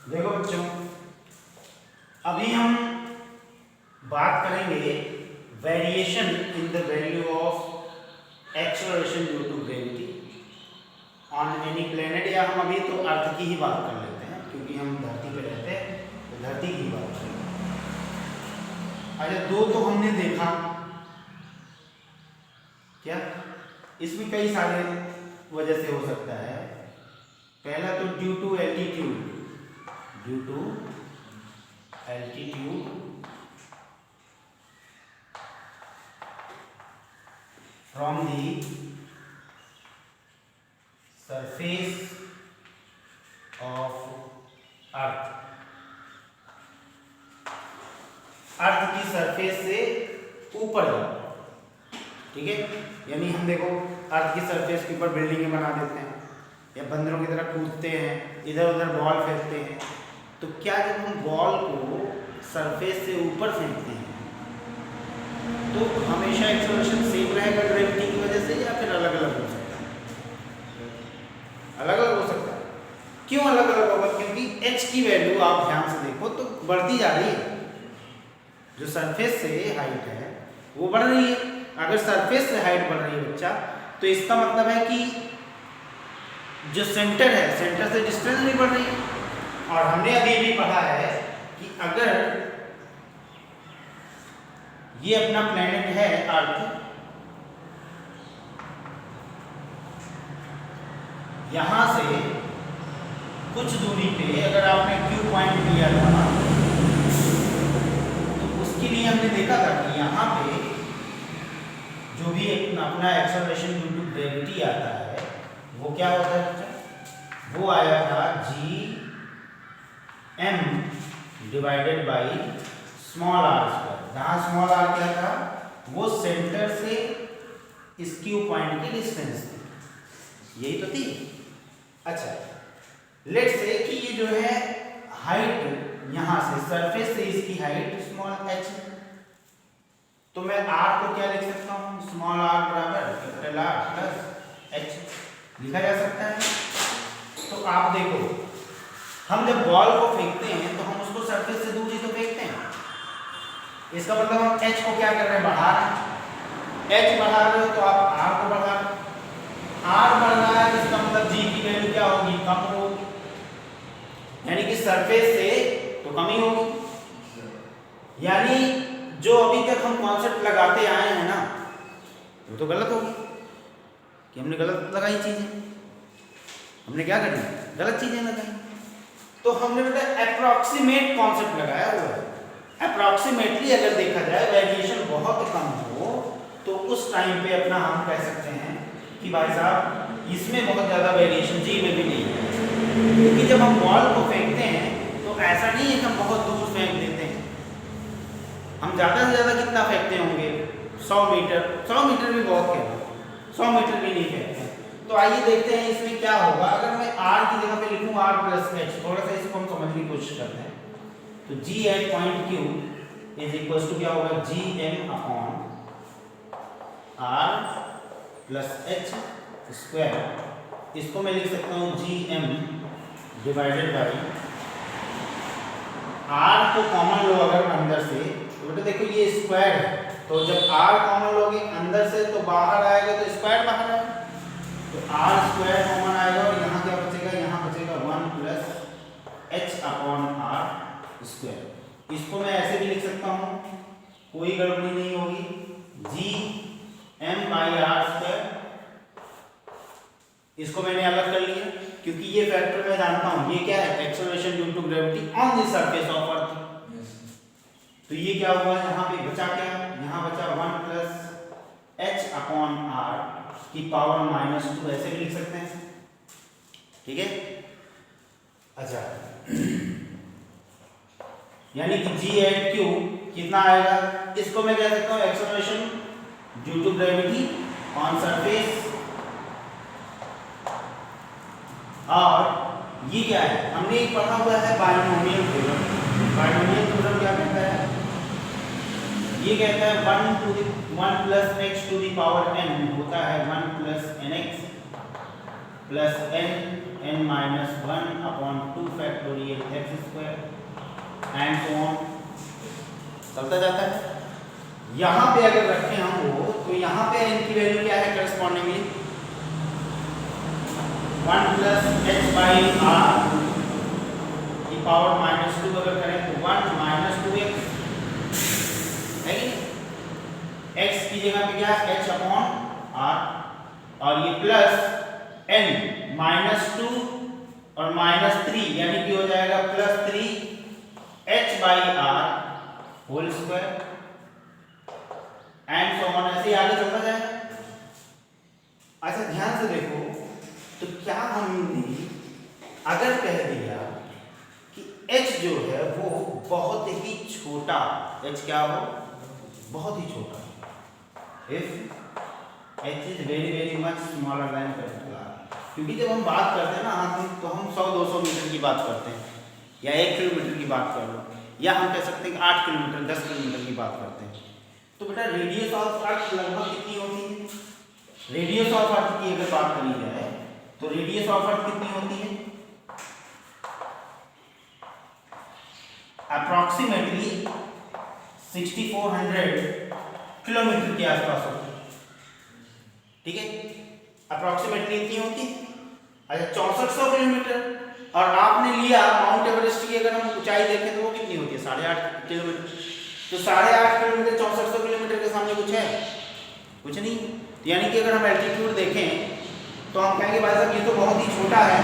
देखो बच्चों, अभी हम बात करेंगे variation in the value of acceleration due to gravity on any planet, या हम अभी तो अर्थ की ही बात कर लेते हैं क्योंकि हम धरती पे रहते हैं, तो धरती की बात करेंगे। अच्छा, दो तो हमने देखा क्या, इसमें कई सारे वजह से हो सकता है। पहला तो due to altitude, due to altitude from the surface of earth, earth की सरफेस से ऊपर जाओ, ठीक है। यानी हम देखो अर्थ की सरफेस के ऊपर बिल्डिंगें बना देते हैं या बंदरों की तरह कूदते हैं, इधर उधर बॉल फेंकते हैं, तो क्या जब हम बॉल को सरफेस से ऊपर फेंकते हैं तो हमेशा एक्सेलरेशन सेम रहेगा ग्रेविटी की वजह से, या फिर अलग अलग हो सकता है? अलग अलग हो सकता है। क्यों अलग अलग होगा? क्योंकि h की वैल्यू आप ध्यान से देखो तो बढ़ती जा रही है, जो सरफेस से हाइट है वो बढ़ रही है। अगर सरफेस से हाइट बढ़ रही है बच्चा, तो इसका मतलब है कि जो सेंटर है, सेंटर से डिस्टेंस भी बढ़ रही है। और हमने अभी भी पढ़ा है कि अगर ये अपना प्लेनेट है अर्थ, यहां से कुछ दूरी पे अगर आपने क्यू पॉइंट लिया था तो उसके लिए हमने देखा था कि यहाँ पे जो भी अपना एक्सेलरेशन ड्यू टू ग्रेविटी आता है वो क्या होता है बच्चा? वो आया था G M divided by small R square. जहाँ स्मॉल आर क्या था? वो सेंटर से इस क्यू पॉइंट की डिस्टेंस थी, यही तो थी। अच्छा, लेट्स से कि ये जो है हाइट यहाँ से सरफेस से इसकी हाइट स्मॉल h, तो मैं r को क्या लिख सकता हूँ? स्मॉल r बराबर कैपिटल R प्लस h लिखा जा सकता है। तो आप देखो, हम जब बॉल को फेंकते हैं तो हम उसको सरफेस से दूर ही तो फेंकते हैं। इसका मतलब हम h को क्या कर रहे हैं? बढ़ा रहे हैं। h बढ़ा रहे हो तो आप r को बढ़ा रहे हो। r बढ़ रहा है, इसका मतलब g की वैल्यू क्या होगी? कम होगी, यानी कि सरफेस से तो कम ही होगी। यानी जो अभी तक हम कॉन्सेप्ट लगाते आए हैं ना, वो तो गलत होगी कि हमने गलत लगाई चीजें। हमने क्या करी? गलत चीजें लगाई। तो हमने बेटा अप्रॉक्सीमेट कॉन्सेप्ट लगाया हुआ है। अप्रॉक्सीमेटली अगर देखा जाए वेरिएशन बहुत कम हो तो उस टाइम पे अपना हम कह सकते हैं कि भाई साहब इसमें बहुत ज़्यादा वेरिएशन जी में भी नहीं है। क्योंकि जब हम बॉल को फेंकते हैं तो ऐसा नहीं है कि हम बहुत दूर फेंक देते हैं। हम ज़्यादा से ज़्यादा कितना फेंकते होंगे? 100 मीटर। 100 मीटर भी बहुत कहना, 100 मीटर भी नहीं फेंकते। तो आइए देखते हैं इसमें क्या होगा। अगर मैं r की जगह पे लिखूँ r प्लस h, थोड़ा सा इसको हम समझने की कोशिश करते हैं। तो g at point q is equal to क्या होगा? G M upon r plus h square. इसको मैं लिख सकता हूँ G M divided by r को कॉमन लो अगर अंदर से, तो बेटा देखो ये स्क्वायर है, तो जब r कॉमन लोगे अंदर से तो बाहर आएगा, तो स्क्वायर बाहर आएगा, तो r स्क्वायर कॉमन आएगा और यहाँ क्या बचेगा? यहाँ बचेगा 1 plus h upon r square. इसको मैं ऐसे भी लिख सकता हूँ, कोई गड़बड़ी नहीं होगी, G M by R square. इसको मैंने अलग कर लिया क्योंकि ये फैक्टर मैं जानता हूँ ये क्या है? Acceleration due to gravity on the surface of earth. तो ये क्या हुआ? यहाँ पे बचा क्या? यहाँ बचा 1 प्लस h अपॉन r की पावर -2, ऐसे भी लिख सकते हैं, ठीक है। अच्छा, यानी कि g एट q कितना आएगा? इसको मैं कह सकता हूँ acceleration due to gravity on surface. और ये क्या है? हमने एक पढ़ा हुआ है बायनोमियल थ्योरम। बायनोमियल थ्योरम क्या कहता है? ये कहता है 1 plus x to the power n होता है 1 plus nx plus n minus 1/2 factorial X square and so on चलता जाता है। यहाँ पे अगर रखें हम वो, तो यहाँ पे n की वैल्यू क्या है correspondingly 1 plus h by R की पावर -2 अगर करें तो 1 माइनस 2x है कि नहीं। x की जगह पे क्या है h अपॉन r और ये प्लस n -2 और -3 यानी कि हो जाएगा +3 h by R whole square and so on, ऐसे आगे चलता जाएगा। अच्छा ध्यान से देखो, तो क्या हमने अगर कह दिया कि h जो है वो बहुत ही छोटा, h क्या हो बहुत ही छोटा, if h is very much smaller than capital R, क्योंकि जब हम बात करते हैं ना तो हम 100-200 मीटर की बात करते हैं या 1 किलोमीटर की बात कर लो, या हम कह सकते हैं कि 8 किलोमीटर 10 किलोमीटर की बात करते हैं। तो बेटा रेडियस ऑफ अर्थ लगभग कितनी होती है, रेडियस ऑफ अर्थ की अगर बात करी जाए तो रेडियस ऑफ अर्थ कितनी होती है अप्रॉक्सीमेटली 6400 किलोमीटर के आसपास होती है, ठीक है अप्रॉक्सीमेटली इतनी होती है। अच्छा 6400 किलोमीटर, और आपने लिया माउंट एवरेस्ट की अगर हम ऊंचाई देखें तो वो कितनी होती है 8.5 किलोमीटर, तो 8.5 किलोमीटर 6400 किलोमीटर के सामने कुछ है, कुछ नहीं। यानी कि अगर हम एल्टीट्यूड देखें तो हम कहेंगे भाई साहब ये तो बहुत ही छोटा है।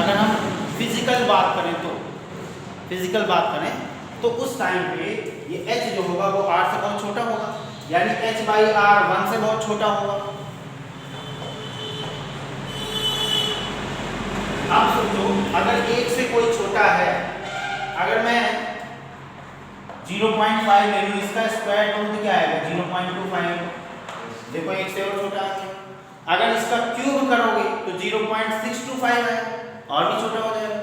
अगर हम फिजिकल बात करें तो उस टाइम पे ये h जो होगा वो r से बहुत छोटा होगा, यानी h बाई r 1 से बहुत छोटा होगा। आप सोचो अगर 1 से कोई छोटा है, अगर मैं 0.5 ले लूं, इसका स्क्वायर रूट तो क्या आएगा 0.25, देखो 1 से और छोटा है। अगर इसका क्यूब करोगे तो 0.625 है, और भी छोटा हो जाएगा।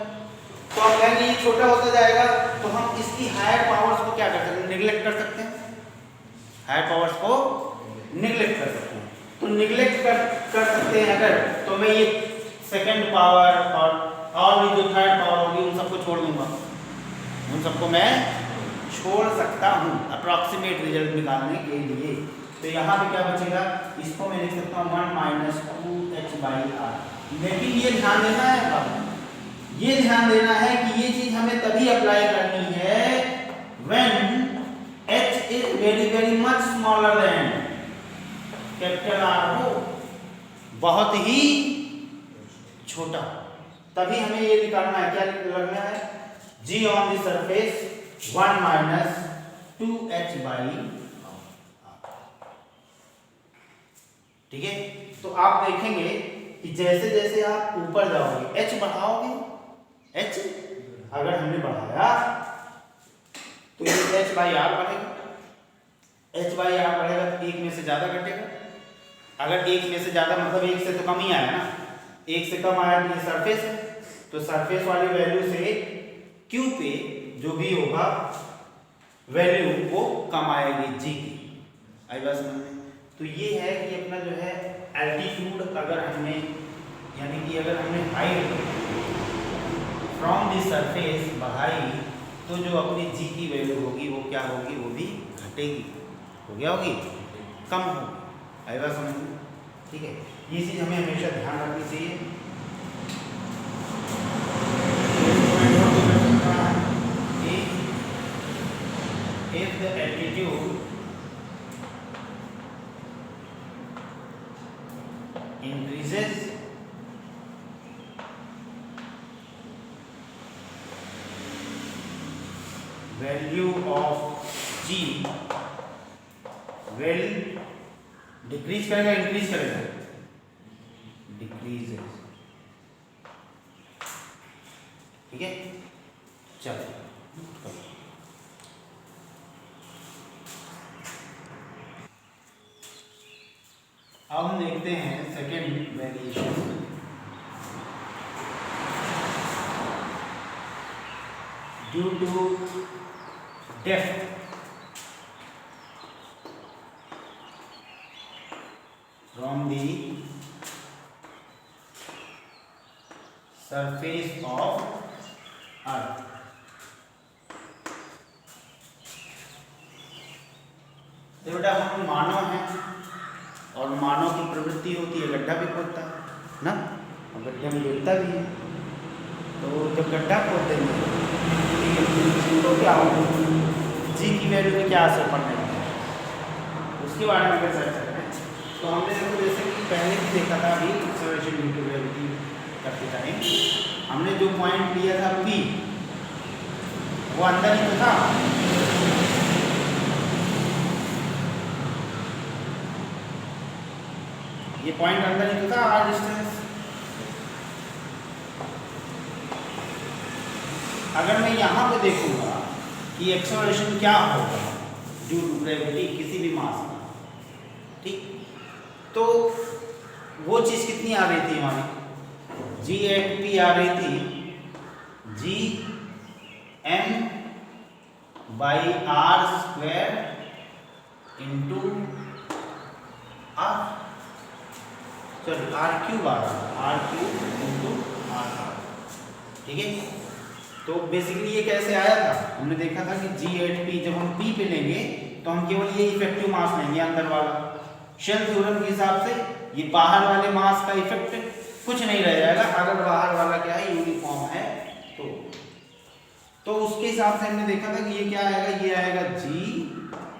तो अब कहेंगे ये छोटा होता जाएगा, तो हम इसकी हायर पावर्स को क्या कर सकते हैं, निगलेक्ट कर सकते हैं, हायर पावर्स को निगलेक्ट कर सकते हैं। तो निगलेक्ट कर सकते हैं अगर, तो मैं ये सेकंड पावर और भी जो थर्ड पावर होगी उन सबको छोड़ दूंगा, उन सबको मैं छोड़ सकता हूँ अप्रॉक्सीमेट रिजल्ट निकालने के लिए। तो यहाँ पे क्या बचेगा, इसको मैं लिख सकता हूँ 1 माइनस 2h बाई आर। लेकिन ये ध्यान देना है, अब ये ध्यान देना है कि ये चीज हमें तभी अप्लाई करनी है when h is very much smaller than capital R हो, बहुत ही छोटा, तभी हमें ये निकालना है, क्या निकालना है g on the surface 1 minus 2h by, ठीक है। तो आप देखेंगे कि जैसे जैसे आप ऊपर जाओगे h बढ़ाओगे, h अगर हमने बढ़ाया तो ये h बाई आर बढ़ेगा, h बाई आर बढ़ेगा तो 1 में से ज्यादा घटेगा। अगर 1 में से ज्यादा मतलब 1 से तो कम ही आया ना, 1 से कम आया तो ये सरफेस है, तो सरफेस वाली वैल्यू से q पे जो भी होगा वैल्यू वो कम आएगी g की। आई बात समझ में? तो ये है कि अपना जो है एल्टीट्यूड अगर हमने, यानी कि अगर हमने हाइट फ्रॉम द सरफेस बढ़ाई तो जो अपनी जी की वैल्यू होगी वो क्या होगी, वो भी घटेगी, हो गया होगी, कम होगी। आई बात समझ में? ठीक है, ये चीज़ हमें हमेशा ध्यान रखनी चाहिए। If the altitude increases, value of g will decrease करेगा, increase करेगा, decreases, ठीक है। चलो अब हम देखते हैं second variation. Due to depth from the surface of earth. तो बेटा हम मानव हैं और मानव की प्रवृत्ति होती है गड्ढा भी खोदता है ना, और गड्ढे में गिरता भी है। तो जब गड्ढा खोद देंगे तो क्या होगा, जी की वैल्यू में क्या असर पड़ने वाला है उसके बारे में अगर चर्चा करें तो हमने देखो जैसे कि पहले भी देखा था अभी एक्सेलरेशन ड्यू टू ग्रेविटी करते टाइम हमने जो पॉइंट लिया था P वो अंदर ही तो था। ये पॉइंट अंदर ही तो था r डिस्टेंस। अगर मैं यहाँ पे देखूंगा कि एक्सेलरेशन क्या होगा ड्यू टू ग्रेविटी किसी भी मास का, ठीक, तो वो चीज कितनी आ रही थी हमारी G@P आ रही थी Gm/r² into r, sorry r³ आ रहा है, r³ इंटू r, ठीक है। तो बेसिकली ये कैसे आया था, हमने देखा था कि G@P जब हम P पे लेंगे तो हम केवल ये इफेक्टिव मास लेंगे अंदर वाला। शेल थ्योरम के हिसाब से ये बाहर वाले मास का इफेक्ट कुछ नहीं रह जाएगा अगर बाहर वाला क्या है यूनिफॉर्म है तो उसके हिसाब से हमने देखा था कि ये क्या आएगा, ये आएगा G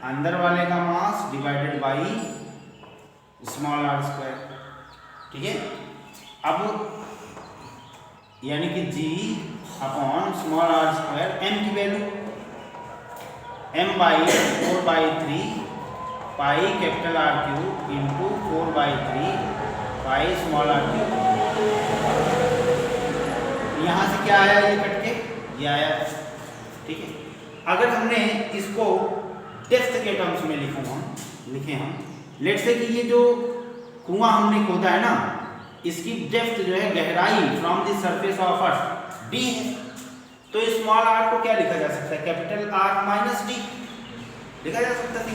अंदर वाले का mass divided by small r², ठीक है। अब यानी कि G upon small r² m की value m/4/3 pi capital R³ into 4/3 pi small r³। यहाँ से क्या आया, ये कट के ये आया, ठीक है। अगर हमने इसको डेप्थ के टर्म्स में लिखे हम लेट से कि ये जो कुआं हमने खोदा है ना इसकी डेप्थ जो है गहराई from the surface of earth d है, तो स्मॉल r को क्या लिखा जा सकता है, कैपिटल R माइनस d लिखा जा सकता है।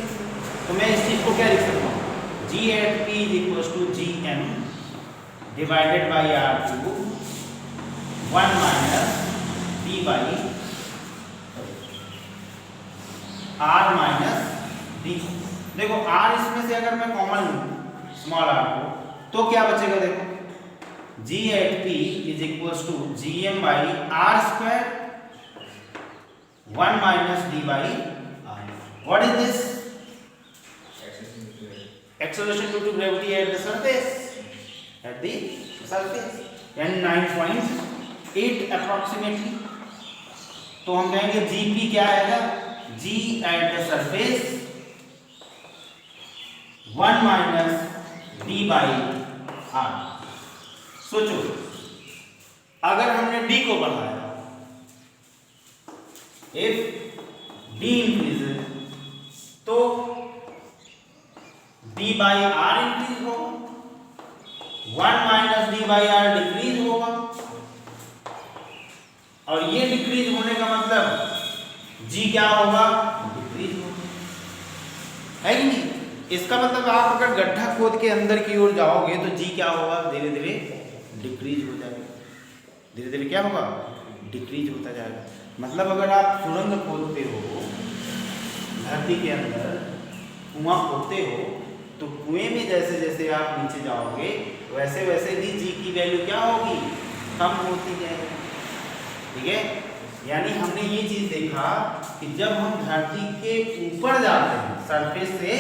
तो मैं इस चीज को क्या लिख सकता हूँ, G@P = Gm divided by r³ 1 minus d by r minus d। देखो r इसमें से अगर मैं कॉमन लूँ स्मॉल r को तो क्या बचेगा, देखो G@P = Gm/r² 1 minus d by r. What is this? Acceleration due to gravity at the surface. At the surface. And 9.8 approximately. तो हम कहेंगे Gp क्या आएगा, G at the surface 1 minus d by r. सोचो अगर हमने d को बढ़ाया, if d increases तो d by r इंक्रीज होगा, 1 minus d by r decrease होगा, और ये डिक्रीज होने का मतलब g क्या होगा, डिक्रीज होगा, है कि नहीं। इसका मतलब आप अगर गड्ढा खोद के अंदर की ओर जाओगे तो g क्या होगा, धीरे धीरे डिक्रीज हो जाएगा, धीरे धीरे क्या होगा, डिक्रीज होता जाएगा। मतलब अगर आप सुरंग खोदते हो धरती के अंदर, कुआं खोदते हो तो कुएं में जैसे जैसे आप नीचे जाओगे वैसे वैसे भी जी की वैल्यू क्या होगी, कम होती जाएगी, ठीक है। यानी हमने ये चीज देखा कि जब हम धरती के ऊपर जाते हैं, सरफेस से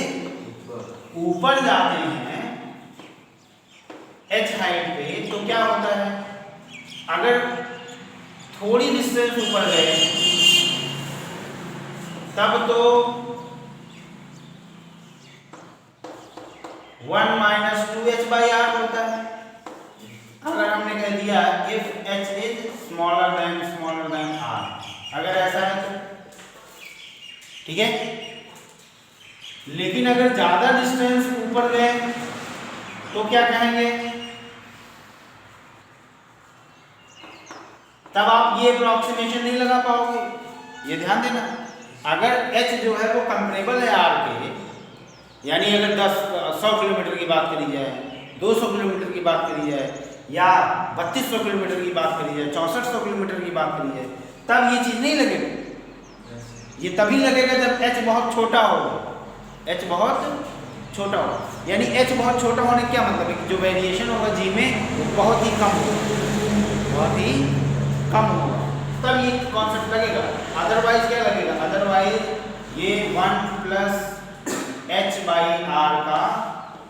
ऊपर जाते हैं h हाइट पे, तो क्या होता है, अगर थोड़ी डिस्टेंस ऊपर गए तब तो 1 माइनस 2h/r होता है। अगर हमने कह दिया if h is smaller than r, अगर ऐसा है तो ठीक है। लेकिन अगर ज्यादा डिस्टेंस ऊपर गए तो क्या कहेंगे, तब आप ये अप्रोक्सीमेशन नहीं लगा पाओगे, ये ध्यान देना। अगर h जो है वो कंपेरेबल है r के, यानी अगर 100 किलोमीटर की बात करी जाए, 200 किलोमीटर की बात करी जाए, या 3200 किलोमीटर की बात करी जाए, 6400 किलोमीटर की बात करी जाए, तब ये चीज़ नहीं लगेगा। ये तभी लगेगा जब h बहुत छोटा होगा, h बहुत छोटा होगा। यानी h बहुत छोटा होने क्या मतलब है कि जो वेरिएशन होगा g में वो बहुत ही कम होगा, बहुत ही कम होगा, तब ये कॉन्सेप्ट लगेगा। अदरवाइज क्या लगेगा, अदरवाइज ये 1 प्लस h बाई आर का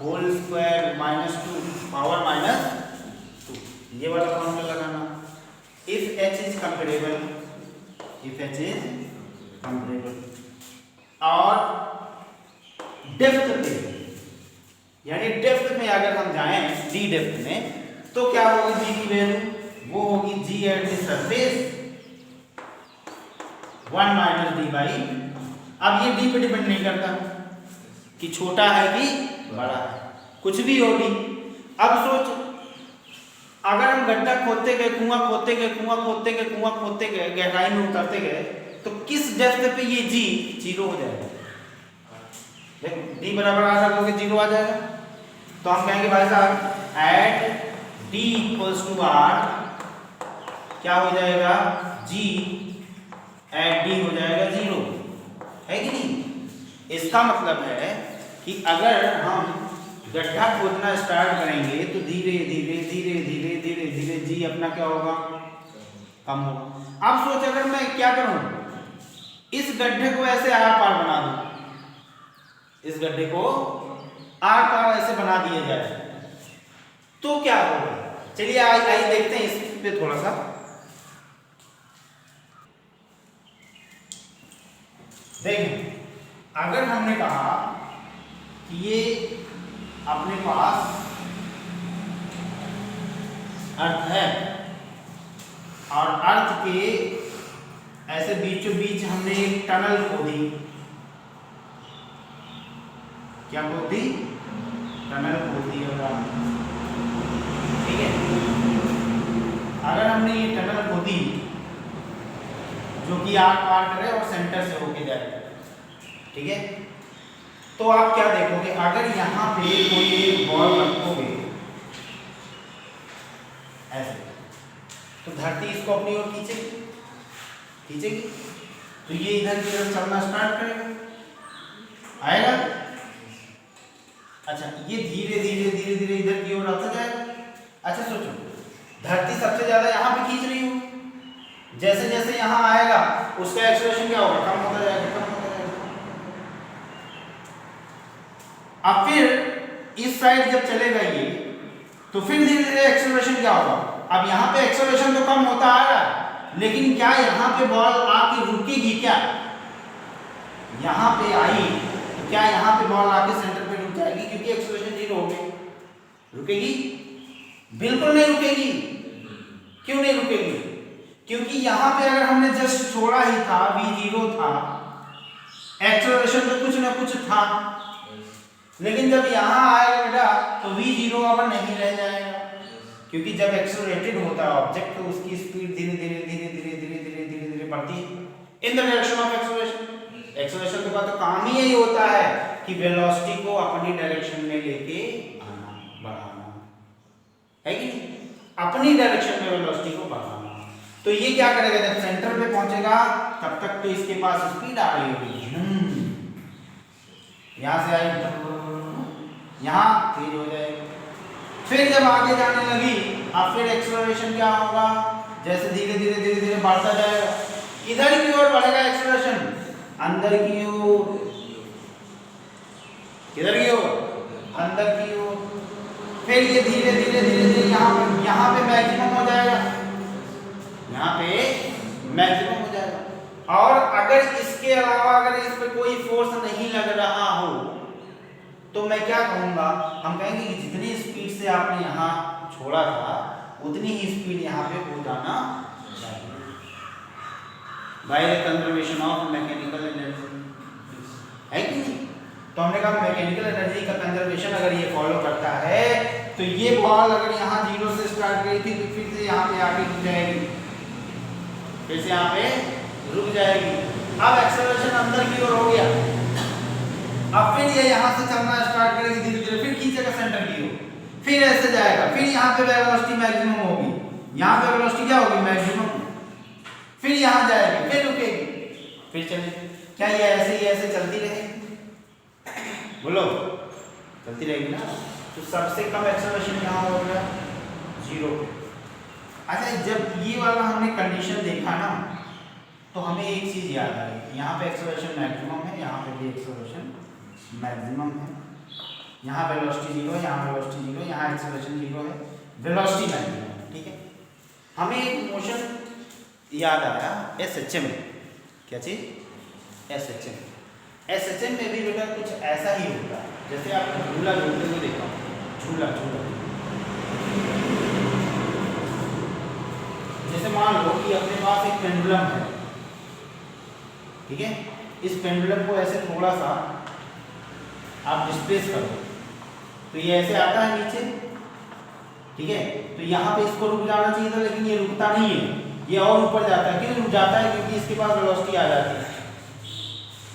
होल स्क्वायर -2 पावर -2, ये वाला फॉर्मूला लगाना। If h is comparable, if h is comparable और डेप्थ पे, यानी डेप्थ में अगर हम जाएं d डेप्थ में, तो क्या होगी g की वैल्यू, वो होगी g at the surface 1 minus d by. अब ये d पे डिपेंड नहीं करता कि छोटा है कि बड़ा है, कुछ भी होगी। अब सोच, अगर हम गड्ढा खोदते गए, कुआं खोदते गए, कुआं खोदते गए, कुआं खोदते गए, गहराई में उतरते गए, तो किस डेप्थ पे ये जी 0 हो जाएगा। देखो d बराबर आ रहा 0 आ जाएगा, तो हम कहेंगे भाई साहब at d equals to r क्या हो जाएगा, g एट d हो जाएगा 0, है कि नहीं। इसका मतलब है कि अगर हम गड्ढा खोदना स्टार्ट करेंगे तो धीरे धीरे धीरे धीरे धीरे धीरे जी अपना क्या होगा, कम होगा। अब सोच, अगर मैं क्या करूं, इस गड्ढे को ऐसे आर पार बना दूं, इस गड्ढे को आर पार ऐसे बना दिया जाए तो क्या होगा। चलिए आइए देखते हैं इस पे थोड़ा सा। देखें, अगर हमने कहा कि ये अपने पास अर्थ है और अर्थ के ऐसे बीचों बीच हमने एक टनल खोदी, क्या खोदी, टनल खोदी होगा, ठीक है। अगर हमने ये टनल खोदी जो कि आर पार करे और सेंटर से होके जाए, ठीक है, तो आप क्या देखोगे, अगर यहाँ पे कोई एक बॉल रखोगे ऐसे, तो धरती इसको अपनी ओर खींचेगी, खींचेगी, तो ये इधर की तरफ चलना स्टार्ट करेगा, आएगा। अच्छा, ये धीरे धीरे धीरे धीरे इधर की ओर आता जाएगा। अच्छा सोचो, धरती सबसे ज्यादा यहाँ पे खींच रही हो, जैसे जैसे यहाँ आएगा उसका एक्सेलरेशन क्या होगा, कम होता जाएगा, कम होता जाएगा। अब फिर इस साइड जब चलेगा ये, तो फिर धीरे धीरे एक्सेलरेशन क्या होगा। अब यहाँ पे एक्सेलरेशन तो कम होता आ रहा है, लेकिन क्या यहाँ पे बॉल आके रुकेगी क्या, यहाँ पे आई तो क्या यहाँ पे बॉल आके सेंटर पे रुक जाएगी, क्योंकि एक्सेलरेशन 0 हो गई, रुकेगी, बिल्कुल नहीं रुकेगी। क्यों नहीं रुकेगी, क्योंकि यहाँ पे अगर हमने जस्ट छोड़ा ही था, v0 था, एक्सेलरेशन तो कुछ ना कुछ था, लेकिन जब यहाँ आएगा बेटा तो v0 अब नहीं रह जाएगा, क्योंकि जब एक्सेलरेटेड होता है ऑब्जेक्ट तो उसकी स्पीड धीरे धीरे धीरे धीरे धीरे धीरे धीरे धीरे बढ़ती है in the direction of acceleration. Acceleration का तो काम ही यही होता है कि वेलोसिटी को अपनी डायरेक्शन में लेके आना, बढ़ाना, है कि नहीं, अपनी डायरेक्शन में वेलोसिटी को बढ़ाना। तो ये क्या करेगा, जब सेंटर पे पहुंचेगा तब तक तो इसके पास स्पीड आ रही होगी, यहाँ से आई, यहाँ तेज हो जाएगी, फिर जब आगे जाने लगी अब फिर एक्सेलरेशन क्या होगा, जैसे धीरे धीरे धीरे धीरे बढ़ता जाएगा, इधर की ओर बढ़ेगा एक्सेलरेशन, अंदर की ओर, किधर की ओर, अंदर की ओर, फिर ये धीरे धीरे धीरे धीरे यहाँ पे मैक्सिमम हो जाएगा, यहाँ पे मैक्सिमम हो जाएगा। और अगर इसके अलावा अगर इस पे कोई फोर्स नहीं लग रहा हो तो मैं क्या कहूँगा, हम कहेंगे कि जितनी स्पीड से आपने यहाँ छोड़ा था उतनी ही स्पीड यहाँ पे हो जाना चाहिए, by the conservation of mechanical energy, है कि नहीं। तो हमने कहा मैकेनिकल एनर्जी का कंजर्वेशन अगर ये फॉलो करता है तो ये बॉल अगर यहाँ 0 से स्टार्ट करी थी तो फिर से यहाँ पे आके रुक जाएगी, फिर से यहाँ पे रुक जाएगी। अब एक्सेलरेशन अंदर की ओर हो गया, अब फिर ये यहाँ से चलना स्टार्ट करेगी धीरे धीरे, फिर खींचेगा सेंटर की ओर, फिर ऐसे जाएगा, फिर यहाँ पे वेलोसिटी मैक्सिमम होगी, यहाँ पे वेलोसिटी क्या होगी, मैक्सिमम, फिर यहाँ जाएगी, फिर रुकेगी, फिर चलेगी। क्या ये ऐसे चलती रहेगी? बोलो, चलती रहेगी ना। तो सबसे कम एक्सेलरेशन यहाँ हो गया 0 पे। अच्छा, जब ये वाला हमने कंडीशन देखा ना, तो हमें एक चीज याद आई, यहाँ पे एक्सेलरेशन मैक्सिमम है, यहाँ पे भी एक्सेलरेशन मैक्सिमम है, यहाँ वेलोसिटी 0 है, यहाँ वेलोसिटी 0 है, यहाँ एक्सेलरेशन 0 है, वेलोसिटी मैक्सिमम है, ठीक है। हमें एक मोशन याद आया SHM। क्या चीज? SHM में भी बेटा कुछ ऐसा ही होता है, जैसे आपने झूला झूलते हुए देखा, झूला जैसे मान लो कि अपने पास एक पेंडुलम है, ठीक है। इस पेंडुलम को ऐसे थोड़ा सा आप डिस्प्लेस करो तो ये ऐसे आता है नीचे, ठीक है। तो यहाँ पे इसको रुक जाना चाहिए था, लेकिन ये रुकता नहीं है, ये और ऊपर जाता है। क्यों रुक जाता है? क्योंकि इसके पास वेलोसिटी आ जाती है।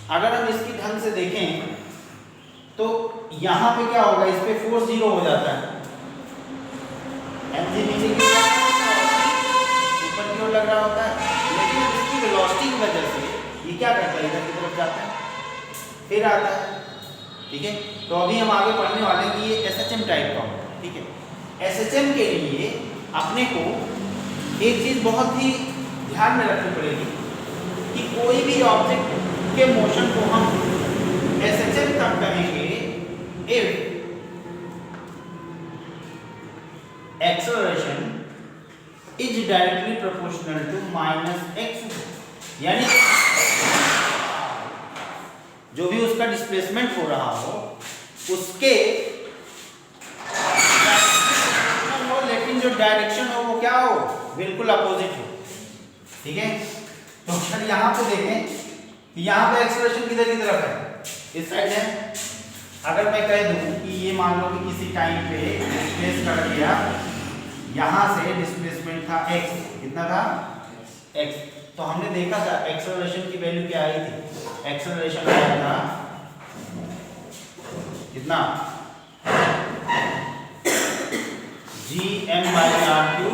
अगर हम इसकी ढंग से देखें तो यहाँ पे क्या होगा, इस पे फोर्स 0 हो जाता है, mg नीचे की ऊपर की ओर लग रहा होता है, लेकिन इसकी वेलोसिटी की वजह से ये क्या करता है, इधर की तरफ जाता है, फिर आता है, ठीक है। तो अभी हम आगे पढ़ने वाले हैं कि ये SHM टाइप का होता है, ठीक है। SHM के लिए अपने को एक चीज बहुत ही ध्यान में रखनी पड़ेगी कि कोई भी ऑब्जेक्ट के मोशन को हम SHM तब कहेंगे if acceleration is directly proportional to -x, यानी जो भी उसका डिस्प्लेसमेंट हो रहा हो उसके हो, लेकिन जो डायरेक्शन हो वो क्या हो, बिल्कुल अपोजिट हो, ठीक है। तो अगर यहाँ पे देखें कि यहाँ पे एक्सेलरेशन किधर की तरफ है, इस साइड है। अगर मैं कह दूं कि ये मान लो कि किसी टाइम पे डिस्प्लेस कर दिया, यहाँ से डिस्प्लेसमेंट था x, कितना था x, तो हमने देखा था एक्सेलरेशन की वैल्यू क्या आई थी, एक्सेलरेशन आया था कितना, gm/r³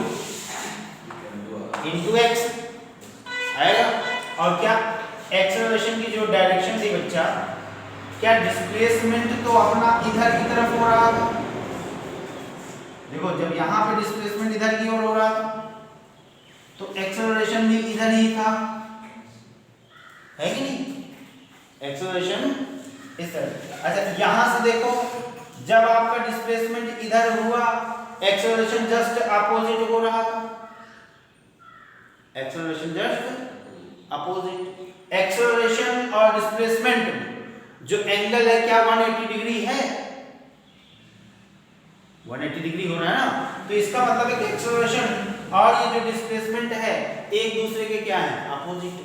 इंटू x आएगा। और क्या एक्सेलरेशन की जो डायरेक्शन थी बच्चा, क्या डिस्प्लेसमेंट तो अपना इधर की तरफ हो रहा था, देखो जब यहाँ पे डिस्प्लेसमेंट इधर की ओर हो रहा था तो एक्सेलरेशन भी इधर ही था, है कि नहीं, एक्सेलरेशन इस तरह। अच्छा, यहाँ से देखो जब आपका डिस्प्लेसमेंट इधर हुआ एक्सेलरेशन जस्ट अपोजिट हो रहा था, एक्सेलरेशन जस्ट अपोजिट। एक्सेलरेशन और डिस्प्लेसमेंट जो एंगल है क्या 180 डिग्री है, 180 डिग्री हो रहा है ना। तो इसका मतलब है कि एक्सेलरेशन और ये जो डिस्प्लेसमेंट है एक दूसरे के क्या है, अपोजिट,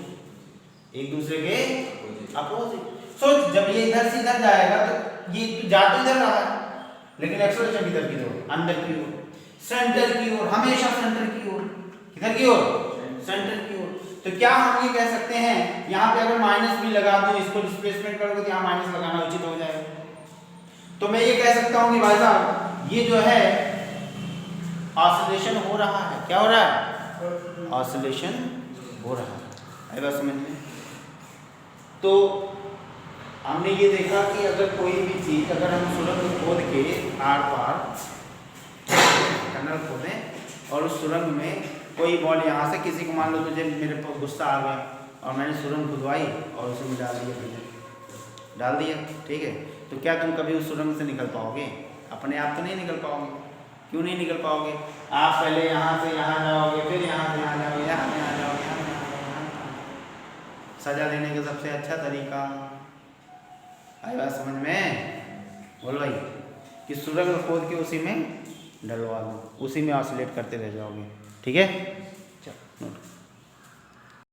एक दूसरे के अपोजिट। सो जब ये इधर से इधर जाएगा तो ये जा तो इधर रहा है, लेकिन एक्सेलरेशन किधर की ओर, अंदर की ओर, सेंटर की ओर, हमेशा सेंटर की ओर, किधर की ओर, सेंटर की ओर। तो क्या हम ये कह सकते हैं, यहाँ पे अगर माइनस भी लगा दूं, इसको डिस्प्लेसमेंट करोगे तो यहाँ माइनस लगाना उचित हो जाएगा। तो मैं ये कह सकता हूँ कि भाई साहब ये जो है ऑसिलेशन हो रहा है, क्या हो रहा है, ऑसिलेशन हो रहा है। आई बात समझ में? तो हमने ये देखा कि अगर कोई भी चीज, अगर हम सुरंग खोद के आर पार टनल खोदें और उस सुरंग में कोई बॉल यहाँ से, किसी को मान लो तुझे मेरे पर गुस्सा आ गया और मैंने सुरंग खुदवाई और उसमें डाल दिया, ठीक है, तो क्या तुम कभी उस सुरंग से निकल पाओगे? अपने आप तो नहीं निकल पाओगे। क्यों नहीं निकल पाओगे? आप पहले यहाँ से यहाँ जाओगे, फिर यहाँ से यहाँ जाओगे, यहाँ से यहाँ जाओगे, यहाँ सजा देने का सबसे अच्छा तरीका, आई बात समझ में? बोलो भाई, कि सुरंग खोद के उसी में डलवा दो, उसी में ऑसिलेट करते रह जाओगे, ठीक है। चलो नोट।